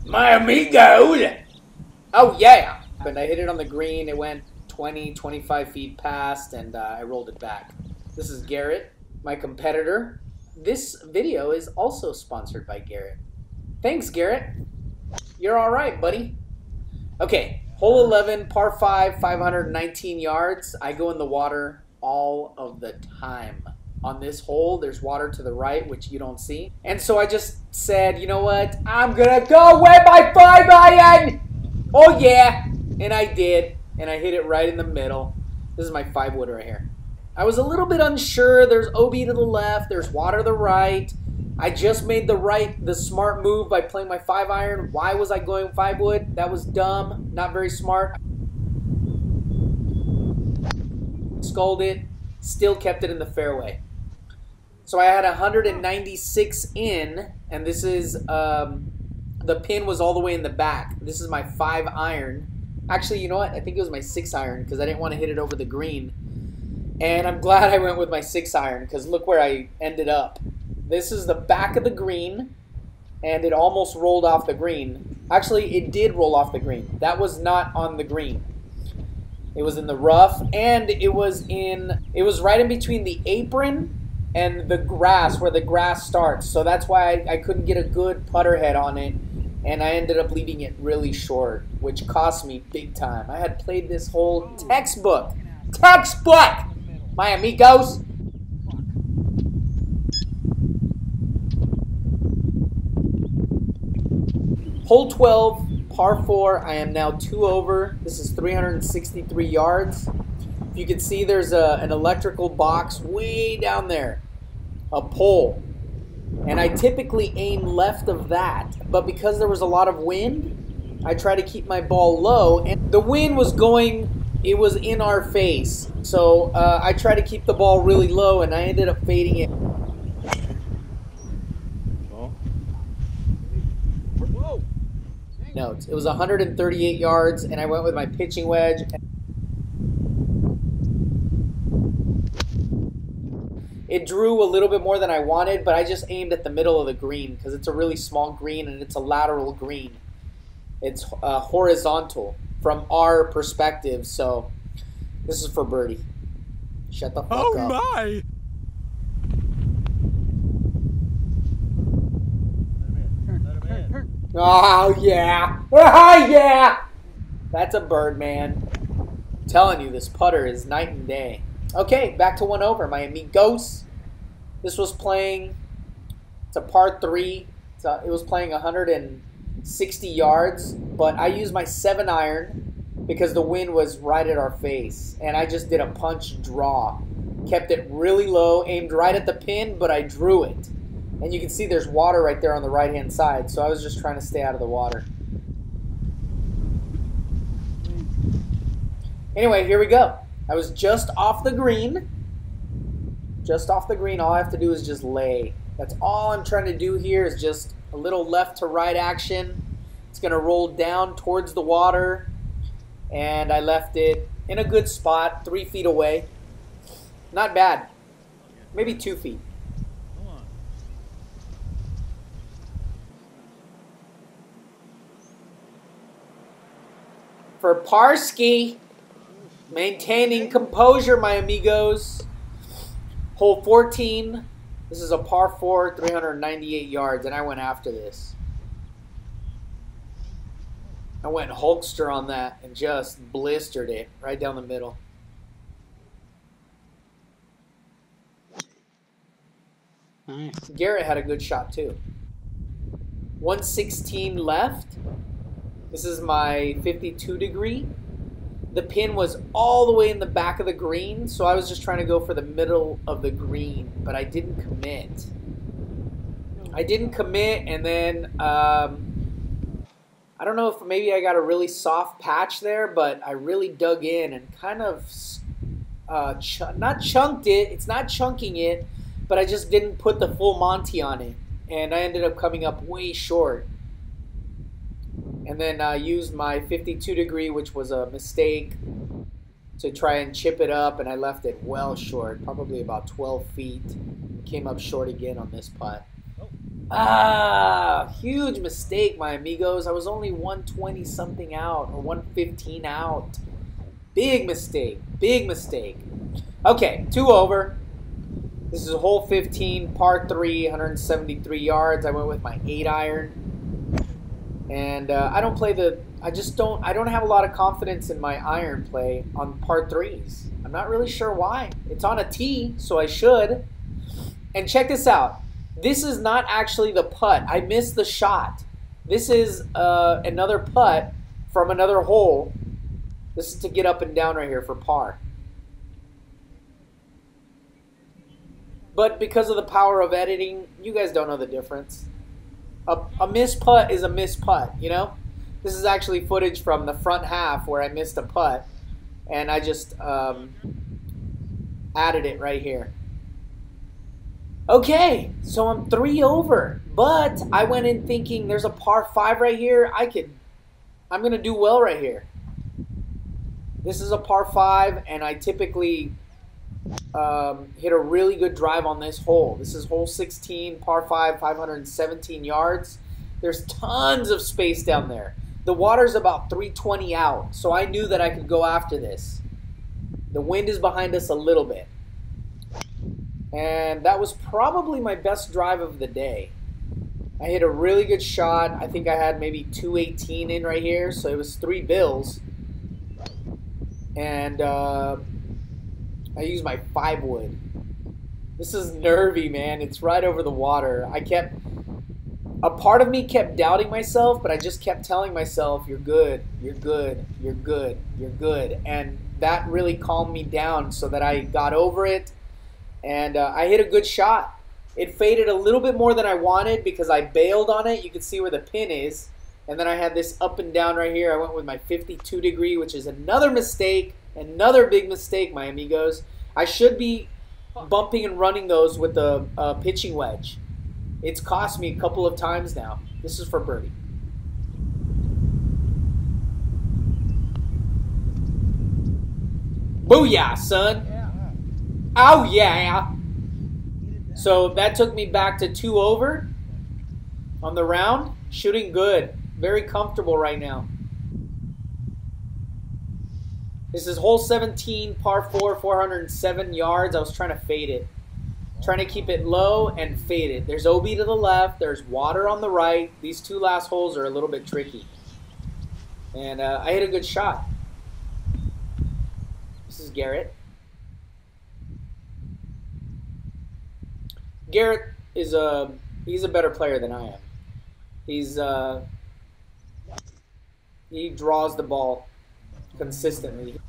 My amigo! Oh yeah! But I hit it on the green, it went 20, 25 feet past, and I rolled it back. This is Garrett, my competitor. This video is also sponsored by Garrett. Thanks, Garrett. You're alright, buddy. Okay, hole 11, par 5, 519 yards. I go in the water all of the time. On this hole, there's water to the right, which you don't see. And so I just said, you know what? I'm gonna go with my 5-iron! Oh yeah! And I did. And I hit it right in the middle. This is my 5-wood right here. I was a little bit unsure. There's OB to the left. There's water to the right. I just made the smart move by playing my 5-iron. Why was I going 5-wood? That was dumb. Not very smart. Sculled it. Still kept it in the fairway. So I had 196 in, and this is, the pin was all the way in the back. This is my 5-iron. Actually, you know what? I think it was my 6-iron because I didn't want to hit it over the green. And I'm glad I went with my 6-iron because look where I ended up. This is the back of the green, and it almost rolled off the green. Actually, it did roll off the green. That was not on the green. It was in the rough, and it was right in between the apron and the grass, where the grass starts. So that's why I couldn't get a good putter head on it, and I ended up leaving it really short, which cost me big time. I had played this whole textbook, my amigos. Hole 12, par 4, I am now 2 over. This is 363 yards. You can see there's an electrical box way down there, a pole. And I typically aim left of that, but because there was a lot of wind, I try to keep my ball low, and the wind was going, it was in our face. So I try to keep the ball really low, and I ended up fading it. No, it was 138 yards, and I went with my pitching wedge. It drew a little bit more than I wanted, but I just aimed at the middle of the green because it's a really small green and it's a lateral green. It's horizontal from our perspective, so this is for birdie. Shut the fuck up. Oh my! Oh yeah! Oh yeah! That's a bird, man. I'm telling you, this putter is night and day. Okay, back to 1 over, my amigos. This was playing, it's a par 3. It was playing 160 yards, but I used my 7-iron because the wind was right at our face. And I just did a punch draw. Kept it really low, aimed right at the pin, but I drew it. And you can see there's water right there on the right-hand side, so I was just trying to stay out of the water. Anyway, here we go. I was just off the green. Just off the green. All I have to do is just lay. That's all I'm trying to do here is just a little left to right action. It's going to roll down towards the water. And I left it in a good spot, 3 feet away. Not bad. Maybe 2 feet. For Parsky, maintaining composure, my amigos. Hole 14. This is a par 4, 398 yards, and I went after this. I went Hulkster on that and just blistered it right down the middle. Nice. Garrett had a good shot too. 116 left. This is my 52 degree. The pin was all the way in the back of the green, so I was just trying to go for the middle of the green, but I didn't commit. And then I don't know if maybe I got a really soft patch there, but I really dug in and kind of not chunked it. It's not chunking it, but I just didn't put the full Monty on it, and I ended up coming up way short. And then I used my 52 degree, which was a mistake, to try and chip it up, and I left it well short, probably about 12 feet. Came up short again on this putt. Ah, huge mistake, my amigos. I was only 120 something out or 115 out. Big mistake. Big mistake. Okay, 2 over. This is hole 15, par 3, 173 yards. I went with my 8 iron. And I don't play the... I don't have a lot of confidence in my iron play on par 3s. I'm not really sure why. It's on a tee, so I should. And check this out. This is not actually the putt. I missed the shot. This is another putt from another hole. This is to get up and down right here for par. But because of the power of editing, you guys don't know the difference. A missed putt is a missed putt, you know? This is actually footage from the front half where I missed a putt. And I just added it right here. Okay, so I'm 3 over. But I went in thinking there's a par 5 right here. I'm going to do well right here. This is a par 5, and I typically hit a really good drive on this hole. This is hole 16, par 5, 517 yards. There's tons of space down there. The water's about 320 out, so I knew that I could go after this. The wind is behind us a little bit. And that was probably my best drive of the day. I hit a really good shot. I think I had maybe 218 in right here, so it was 3 bills. And I used my 5 wood. This is nervy, man. It's right over the water. A part of me kept doubting myself, but I just kept telling myself, you're good, you're good, you're good, you're good. And that really calmed me down so that I got over it. And I hit a good shot. It faded a little bit more than I wanted because I bailed on it. You can see where the pin is. And then I had this up and down right here. I went with my 52 degree, which is another mistake. Another big mistake, my amigos. I should be bumping and running those with the pitching wedge. It's cost me a couple of times now. This is for birdie. Booyah, son. Oh, yeah. So that took me back to 2 over on the round. Shooting good. Very comfortable right now. This is hole 17, par 4, 407 yards. I was trying to fade it. Trying to keep it low and fade it. There's OB to the left. There's water on the right. These 2 last holes are a little bit tricky. And I hit a good shot. This is Garrett. Garrett is he's a better player than I am. He draws the ball consistently.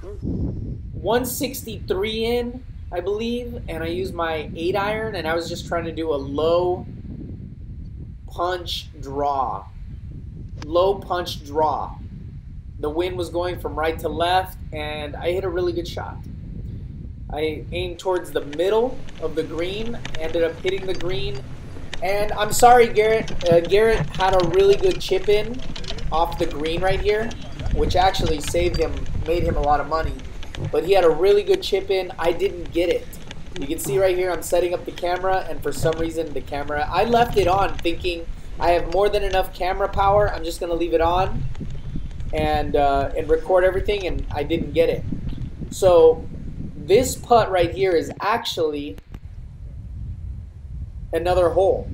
163 in, I believe, and I used my 8 iron, and I was just trying to do a low punch draw. Low punch draw. The wind was going from right to left, and I hit a really good shot. I aimed towards the middle of the green, ended up hitting the green, and I'm sorry, Garrett. Garrett had a really good chip in off the green right here, which actually made him a lot of money. But he had a really good chip in. I didn't get it. You can see right here I'm setting up the camera, and for some reason the camera, I left it on thinking I have more than enough camera power. I'm just going to leave it on and record everything, and I didn't get it. So this putt right here is actually another hole.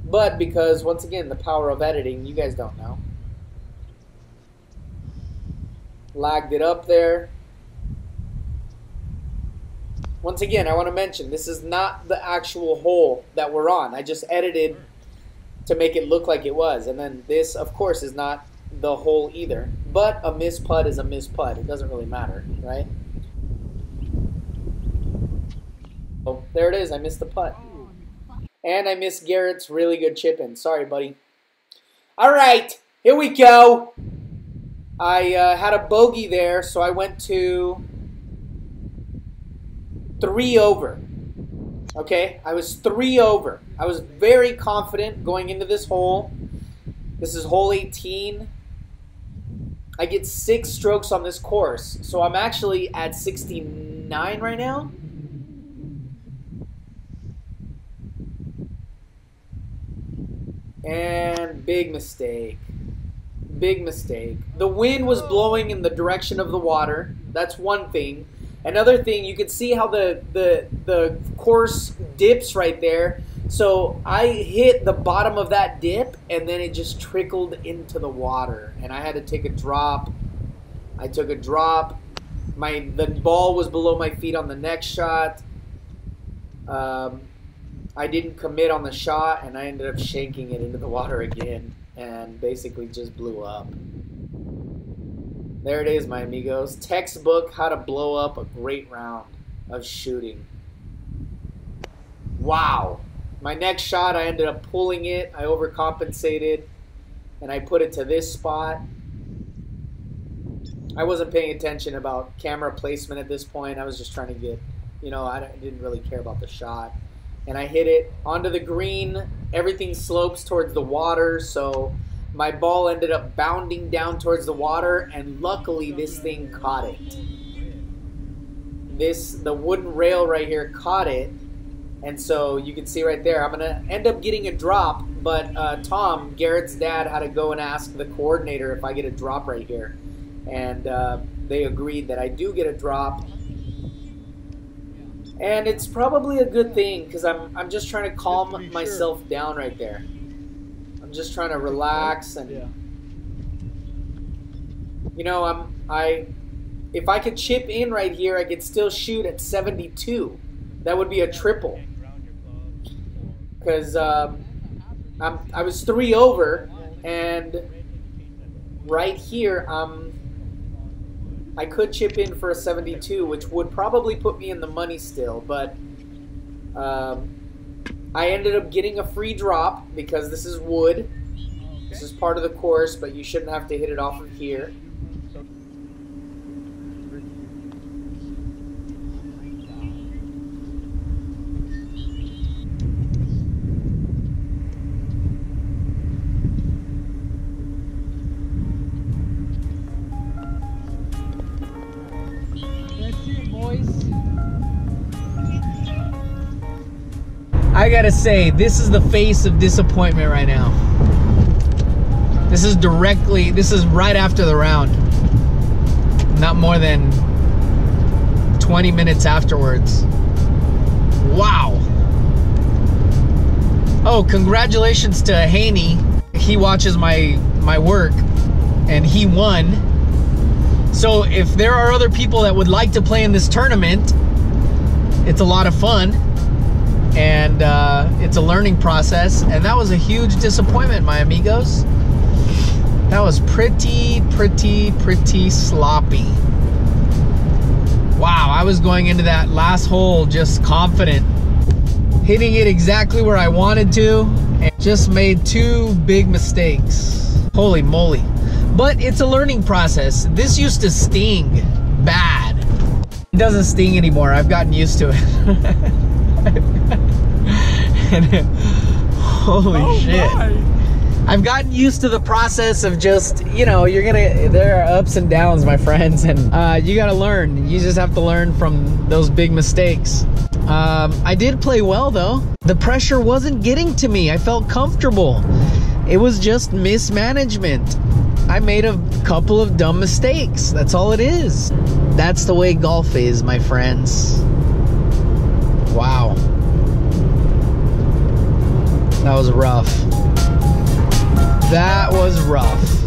But because, once again, the power of editing, you guys don't know. Lagged it up there. Once again, I want to mention, this is not the actual hole that we're on. I just edited to make it look like it was. And then this, of course, is not the hole either. But a missed putt is a missed putt. It doesn't really matter, right? Oh, there it is. I missed the putt. And I missed Garrett's really good chip in. Sorry, buddy. All right, here we go. I had a bogey there, so I went to 3 over. Okay, I was 3 over. I was very confident going into this hole. This is hole 18. I get 6 strokes on this course, so I'm actually at 69 right now. And big mistake. Big mistake. The wind was blowing in the direction of the water. That's one thing. Another thing, you can see how the course dips right there. So I hit the bottom of that dip, and then it just trickled into the water. And I had to take a drop. I took a drop. The ball was below my feet on the next shot. I didn't commit on the shot, and I ended up shanking it into the water again, and basically just blew up. There it is, my amigos. Textbook how to blow up a great round of shooting. Wow. My next shot, I ended up pulling it. I overcompensated, and I put it to this spot. I wasn't paying attention about camera placement at this point. I was just trying to get, you know, I didn't really care about the shot. And I hit it onto the green. Everything slopes towards the water, so my ball ended up bounding down towards the water, and luckily this thing caught it. The wooden rail right here caught it, and so you can see right there, I'm gonna end up getting a drop, but Tom, Garrett's dad, had to go and ask the coordinator if I get a drop right here. And they agreed that I do get a drop. And it's probably a good thing, because I'm just trying to calm myself down right there. I'm just trying to relax, and you know, if I could chip in right here, I could still shoot at 72. That would be a triple, because I was 3 over, and right here I could chip in for a 72, which would probably put me in the money still, but I ended up getting a free drop because this is wood. This is part of the course, but you shouldn't have to hit it off of here. I gotta say, this is the face of disappointment right now. This is right after the round. Not more than 20 minutes afterwards. Wow. Oh, congratulations to Haney. He watches my work, and he won. So if there are other people that would like to play in this tournament, it's a lot of fun. And it's a learning process, and that was a huge disappointment, my amigos. That was pretty sloppy. Wow, I was going into that last hole just confident, hitting it exactly where I wanted to, and just made 2 big mistakes. Holy moly. But it's a learning process. This used to sting bad. It doesn't sting anymore. I've gotten used to it. Holy shit. I've gotten used to the process of just, you know, there are ups and downs, my friends, and you gotta learn. You just have to learn from those big mistakes. I did play well though. The pressure wasn't getting to me. I felt comfortable. It was just mismanagement. I made a couple of dumb mistakes. That's all it is. That's the way golf is, my friends. Wow. That was rough. That was rough.